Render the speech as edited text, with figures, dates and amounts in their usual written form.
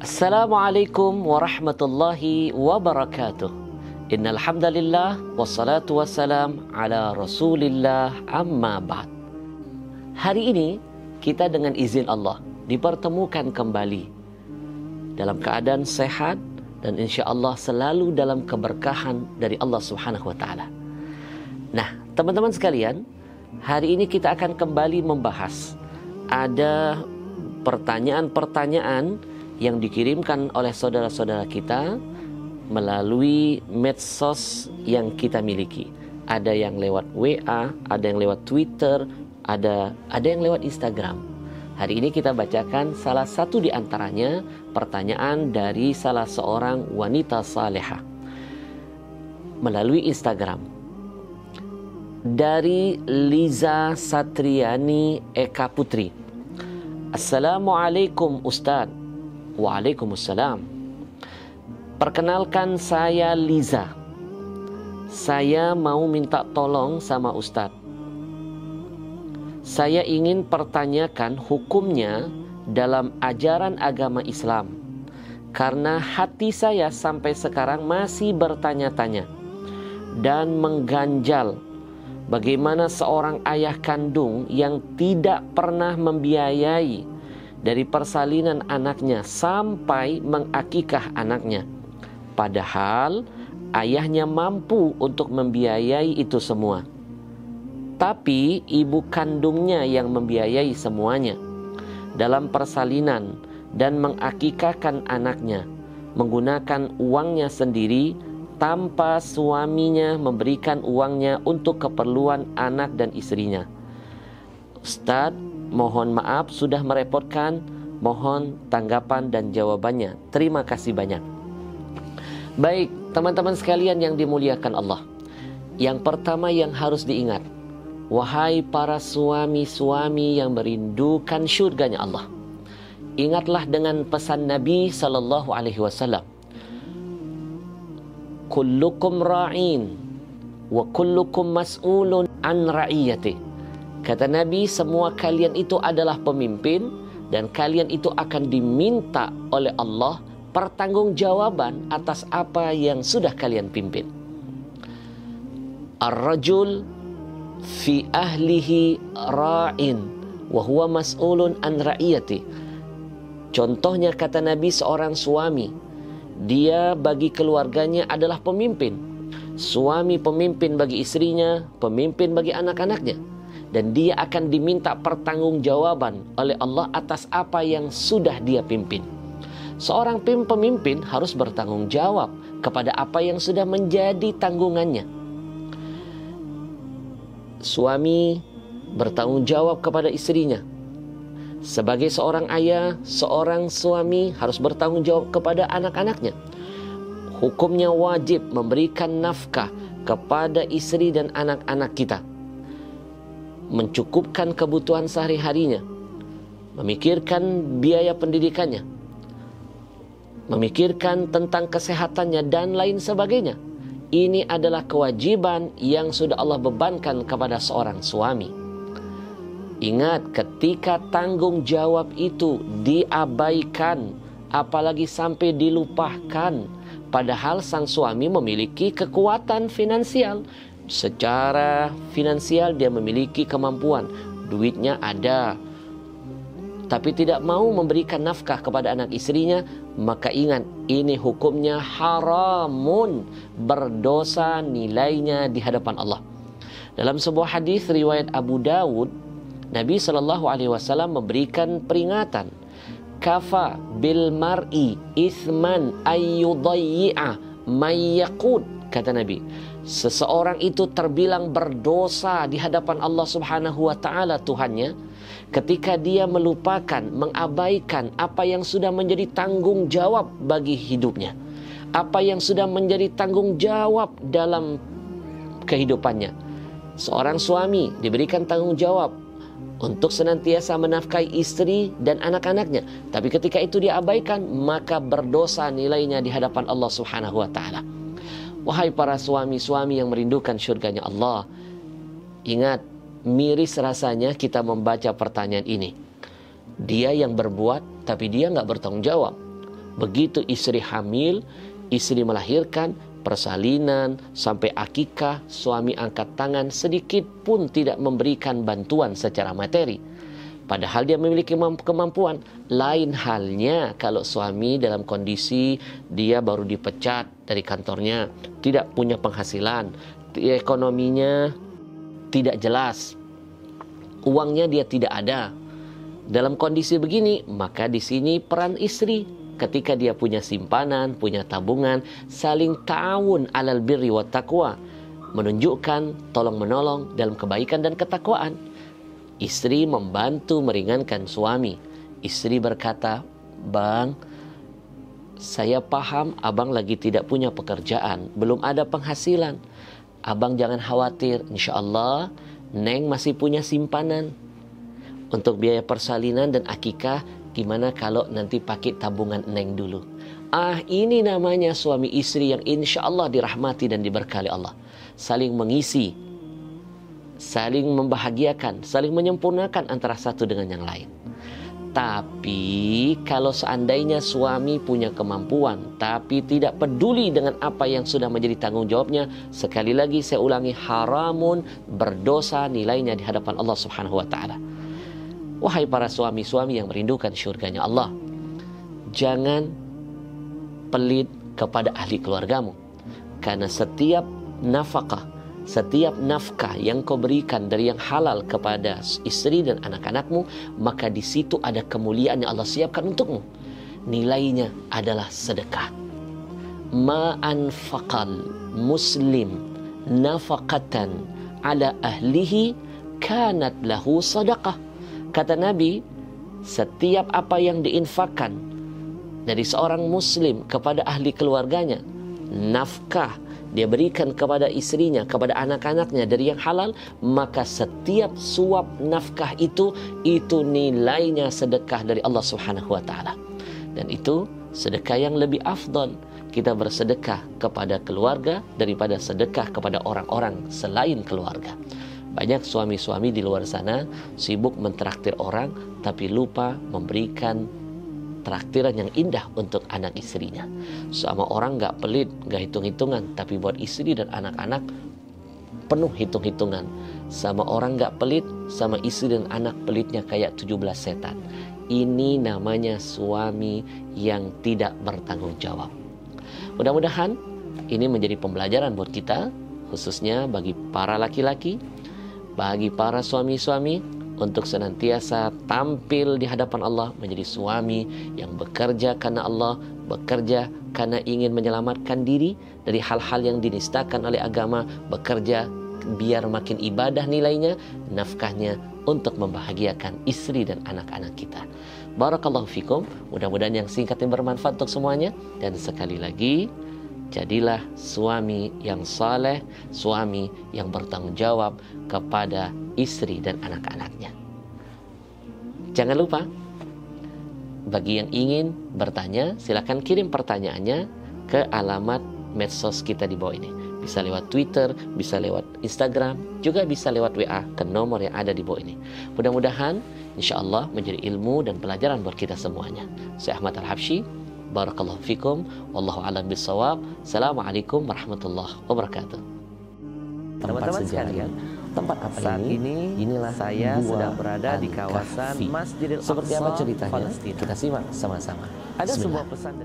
Assalamualaikum warahmatullahi wabarakatuh. Innal hamdalillah wassalatu wassalam ala Rasulillah amma ba'd. Hari ini kita dengan izin Allah dipertemukan kembali dalam keadaan sehat dan insya Allah selalu dalam keberkahan dari Allah Subhanahu wa taala. Nah, teman-teman sekalian, hari ini kita akan kembali membahas ada pertanyaan-pertanyaan yang dikirimkan oleh saudara-saudara kita melalui medsos yang kita miliki. Ada yang lewat WA, ada yang lewat Twitter, ada yang lewat Instagram. Hari ini kita bacakan salah satu di antaranya, pertanyaan dari salah seorang wanita salehah melalui Instagram. Dari Liza Satriani Eka Putri. Assalamualaikum Ustadz. Waalaikumsalam. Perkenalkan, saya Liza. Saya mau minta tolong sama Ustadz. Saya ingin pertanyakan hukumnya dalam ajaran agama Islam, karena hati saya sampai sekarang masih bertanya-tanya dan mengganjal bagaimana seorang ayah kandung yang tidak pernah membiayai dari persalinan anaknya sampai mengakikah anaknya, padahal ayahnya mampu untuk membiayai itu semua, tapi ibu kandungnya yang membiayai semuanya dalam persalinan dan mengakikahkan anaknya menggunakan uangnya sendiri tanpa suaminya memberikan uangnya untuk keperluan anak dan istrinya. Ustadz, mohon maaf sudah merepotkan, mohon tanggapan dan jawabannya. Terima kasih banyak. Baik, teman-teman sekalian yang dimuliakan Allah. Yang pertama yang harus diingat, wahai para suami-suami yang merindukan syurganya Allah, ingatlah dengan pesan Nabi sallallahu alaihi wasallam. Kullukum ra'in wa kullukum mas'ulun an ra'iyati. Kata Nabi, semua kalian itu adalah pemimpin dan kalian itu akan diminta oleh Allah pertanggungjawaban atas apa yang sudah kalian pimpin. Ar-rajul fi ahlihi ra'in wa huwa mas'ulun an ra'iyati. Contohnya kata Nabi, seorang suami, dia bagi keluarganya adalah pemimpin. Suami pemimpin bagi istrinya, pemimpin bagi anak-anaknya. Dan dia akan diminta pertanggungjawaban oleh Allah atas apa yang sudah dia pimpin. Seorang pemimpin harus bertanggung jawab kepada apa yang sudah menjadi tanggungannya. Suami bertanggung jawab kepada istrinya. Sebagai seorang ayah, seorang suami harus bertanggung jawab kepada anak-anaknya. Hukumnya wajib memberikan nafkah kepada istri dan anak-anak kita, mencukupkan kebutuhan sehari-harinya, memikirkan biaya pendidikannya, memikirkan tentang kesehatannya dan lain sebagainya. Ini adalah kewajiban yang sudah Allah bebankan kepada seorang suami. Ingat, ketika tanggung jawab itu diabaikan, apalagi sampai dilupakan, padahal sang suami memiliki kekuatan finansial. Secara finansial dia memiliki kemampuan, duitnya ada, tapi tidak mau memberikan nafkah kepada anak istrinya, maka ingat, ini hukumnya haramun, berdosa nilainya di hadapan Allah. Dalam sebuah hadis riwayat Abu Dawud, Nabi SAW memberikan peringatan, kafa bil mar'i ithman ayyudayyi'a mayyaqud. Kata Nabi, seseorang itu terbilang berdosa di hadapan Allah Subhanahu wa taala, Tuhannya, ketika dia melupakan, mengabaikan apa yang sudah menjadi tanggung jawab bagi hidupnya, apa yang sudah menjadi tanggung jawab dalam kehidupannya. Seorang suami diberikan tanggung jawab untuk senantiasa menafkahi istri dan anak-anaknya, tapi ketika itu diabaikan, maka berdosa nilainya di hadapan Allah Subhanahu wa taala. Wahai para suami-suami yang merindukan syurganya Allah, ingat, miris rasanya kita membaca pertanyaan ini. Dia yang berbuat, tapi dia nggak bertanggung jawab. Begitu istri hamil, istri melahirkan, persalinan, sampai akikah, suami angkat tangan, sedikit pun tidak memberikan bantuan secara materi. Padahal dia memiliki kemampuan. Lain halnya kalau suami dalam kondisi dia baru dipecat dari kantornya, tidak punya penghasilan, ekonominya tidak jelas, uangnya dia tidak ada. Dalam kondisi begini, maka di sini peran istri ketika dia punya simpanan, punya tabungan, saling ta'awun alal birri wa taqwa, menunjukkan tolong menolong dalam kebaikan dan ketakwaan. Istri membantu meringankan suami. Istri berkata, "Bang, saya paham abang lagi tidak punya pekerjaan, belum ada penghasilan. Abang jangan khawatir, insya Allah Neng masih punya simpanan. Untuk biaya persalinan dan akikah, gimana kalau nanti pakai tabungan Neng dulu." Ini namanya suami istri yang insya Allah dirahmati dan diberkahi Allah. Saling mengisi, saling membahagiakan, saling menyempurnakan antara satu dengan yang lain. Tapi kalau seandainya suami punya kemampuan tapi tidak peduli dengan apa yang sudah menjadi tanggung jawabnya, sekali lagi saya ulangi, haramun, berdosa nilainya di hadapan Allah Subhanahu wa taala. Wahai para suami-suami yang merindukan syurganya Allah, jangan pelit kepada ahli keluargamu, karena setiap nafkah yang kau berikan dari yang halal kepada istri dan anak-anakmu, maka di situ ada kemuliaan yang Allah siapkan untukmu. Nilainya adalah sedekah. Ma anfaqal muslim nafaqatan ala ahlihi kanat lahu sadaqah. Kata Nabi, setiap apa yang diinfakkan dari seorang muslim kepada ahli keluarganya, nafkah dia berikan kepada istrinya, kepada anak-anaknya dari yang halal, maka setiap suap nafkah itu nilainya sedekah dari Allah Subhanahu wa taala. Dan itu sedekah yang lebih afdal. Kita bersedekah kepada keluarga daripada sedekah kepada orang-orang selain keluarga. Banyak suami-suami di luar sana sibuk mentraktir orang tapi lupa memberikan traktiran yang indah untuk anak istrinya. Sama orang gak pelit, gak hitung-hitungan, tapi buat istri dan anak-anak penuh hitung-hitungan. Sama orang gak pelit, sama istri dan anak pelitnya kayak 17 setan. Ini namanya suami yang tidak bertanggung jawab. Mudah-mudahan ini menjadi pembelajaran buat kita, khususnya bagi para laki-laki, bagi para suami-suami, untuk senantiasa tampil di hadapan Allah menjadi suami yang bekerja karena Allah, bekerja karena ingin menyelamatkan diri dari hal-hal yang dinistakan oleh agama, bekerja biar makin ibadah nilainya, nafkahnya untuk membahagiakan istri dan anak-anak kita. Barakallahu fikum, mudah-mudahan yang singkat yang bermanfaat untuk semuanya. Dan sekali lagi, jadilah suami yang saleh, suami yang bertanggung jawab kepada istri dan anak-anaknya. Jangan lupa, bagi yang ingin bertanya, silakan kirim pertanyaannya ke alamat medsos kita di bawah ini. Bisa lewat Twitter, bisa lewat Instagram, juga bisa lewat WA ke nomor yang ada di bawah ini. Mudah-mudahan insya Allah menjadi ilmu dan pelajaran buat kita semuanya. Saya Ahmad Al-Habsyi, barakallahu fikum, wallahu a'lam bissawab. Assalamualaikum warahmatullahi wabarakatuh. Teman-teman sekalian, tempat apa saat ini inilah saya Gua sedang berada di kawasan Al-Kahfi. Masjidil Seperti apa Aqsa, ceritanya? Palestina. Kita simak sama-sama. Ada Bismillah. sebuah pesan dari